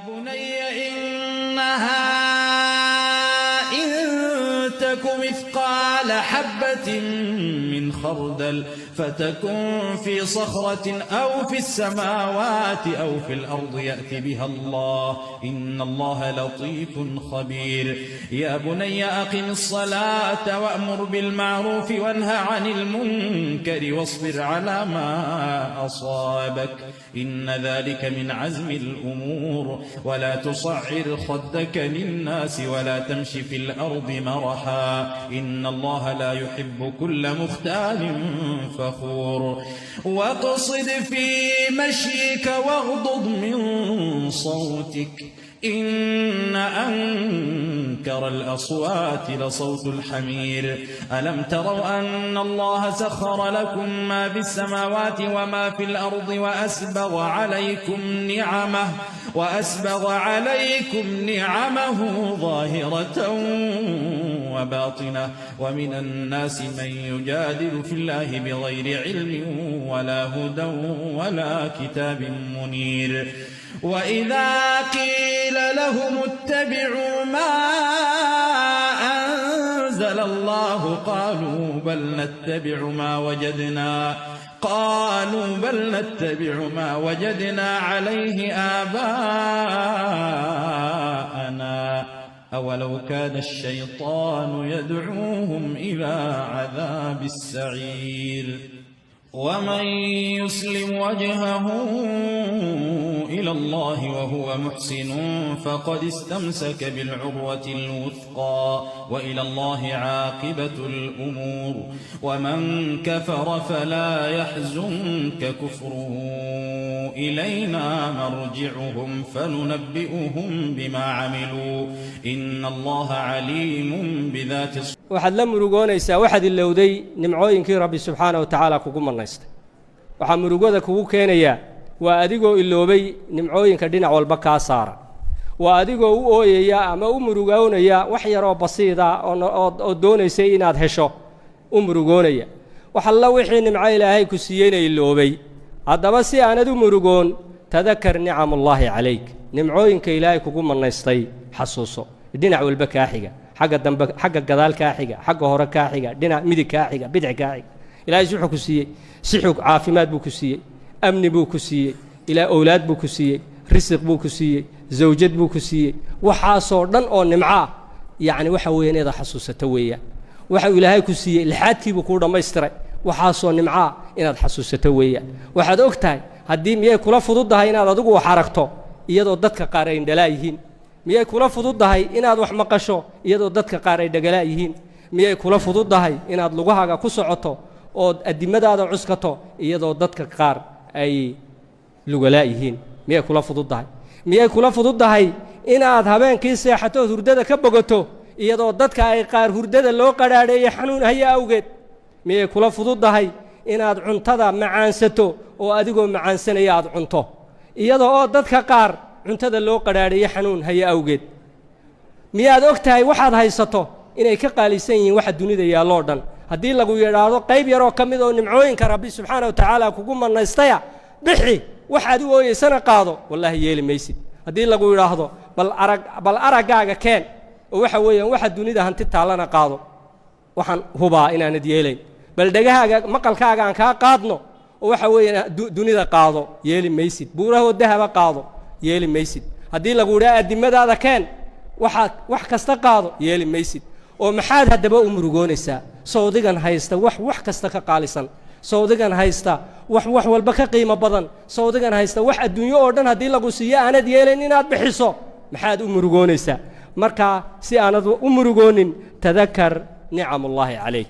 بني إنها إن تك مثقال حبة من خردل فتكن في صخرة أو في السماوات أو في الأرض يأت بها الله إن الله لطيف خبير يا بني أقم الصلاة وأمر بالمعروف وانهى عن المنكر واصبر على ما أصابك إن ذلك من عزم الأمور ولا تصعر خدك للناس ولا تمشي في الأرض مرحا إن الله لا يحب كل مختال فخور واقصد في مشيك واغضض من صوتك إن أنكر الأصوات لصوت الحمير ألم تروا أن الله سخر لكم ما في السماوات وما في الأرض وأسبغ عليكم نعمه ظاهرة وباطنة ومن الناس من يجادل في الله بغير علم ولا هدى ولا كتاب منير وإذا قيل لهم اتبعوا ما أنزل الله قالوا بل نتبع ما وجدنا عليه آباءنا أولو كان الشيطان يدعوهم إلى عذاب السعير ومن يسلم وجهه إلى الله وهو محسن فقد استمسك بالعروة الوثقى وإلى الله عاقبة الأمور ومن كفر فلا يحزنك كفره إلينا مرجعهم فننبئهم بما عملوا إن الله عليم بذات الصدور waxaad la murugoonaysaa waxaad ilowday nimcooyinkii rabbi subxaanahu wa tacaala kugu manaystay waxaa murugada kugu keenaya waa adigoo iloobay nimcooyinka dhinac walba kaa saara waa adigoo u ooyaya ama u murugoonaya wax yar oo basiida oo doonaysay inaad hesho u murugoonaya waxa la wixii nimco ilaahay ku siiyay iloobay haddaba si aanad u murugoon tadakar ni'amullaahi calayk nimcooyinka ilaahay kugu manaystay xasuuso dhinac walba kaa xiga xagga gadaal kaa xiga xagga hore kaa xiga dhinac midig kaa xiga bidix kaa xiga ilaahay wuxuu ku siiyey sixug caafimaad buu ku siiyey amni buu ku siiyey ilaa awlaad buu ku siiyey risiq buu ku siiyey zawjad buu ku siiyey waxaasoo dhan oo nimco yani waxa weeyaan inaad xasuusato weeyaan waxa ilaahay ku siiyey lixaadkiibu ku dhamaystiray waxaasoo nimco inaad xasuusato weeyaan waxaad ogtahay haddii miyay kula fududahay inaad adigu wax aragto iyadoo dadka qaar ay indhalaa yihiin miyay kula fududahay inaad wax maqasho iyadoo dadka qaar ay dhagalaa yihiin miyay kula fududahay inaad lugahaaga ku socoto oo adimadaada cuskato iyadoo dadka qaar ay lugalaa yihiin miyay kula fududahay inaad habeenkii seexato hurdada ka bogato iyadoo dadka ay qaar hurdada loo qadhaadheeyay xanuun haya awgeed miyay kula fududahay inaad cuntada macaansato oo adigoo macaansanaya aad cunto iyadoo oo dadka qaar cuntada loo qadhaadheeyay xanuun haya awgeed miyaad ogtahay waxaad haysato inay ka qaalisan yihiin waxa dunida yaaloo dhan haddii lagu yidhaahdo qayb yaroo ka mid oo nimcooyinka rabbi subxaanahu wa tacaala kugu manaystaya bixi waxaad u ooyeysana qaado wallaahi yeeli maysid haddii lagu yidhaahdo bal araggaaga keen oo waxa weeyaan waxa dunida hanti taallana qaado waxaan hubaa inaanad yeelayn bal dhegahaaga maqalkaaga aan kaa qaadno oo waxa weeyaan dunida qaado yeeli maysid buurahoo dahaba qaado yeeli maysid haddii lagu yidhaahdo adimadaada keen wax kasta qaado yeeli maysid oo maxaad haddaba u murugoonaysaa sawdigan haysta wax kasta ka qaalisan sawdigan haysta wax walba ka qiimo badan sawdigan haysta wax adduunyo oo dhan haddii lagu siiyo aanad yeelayn inaad bixiso maxaad u murugoonaysaa marka si aanad u murugoonin tadakar ni'amullaahi calayk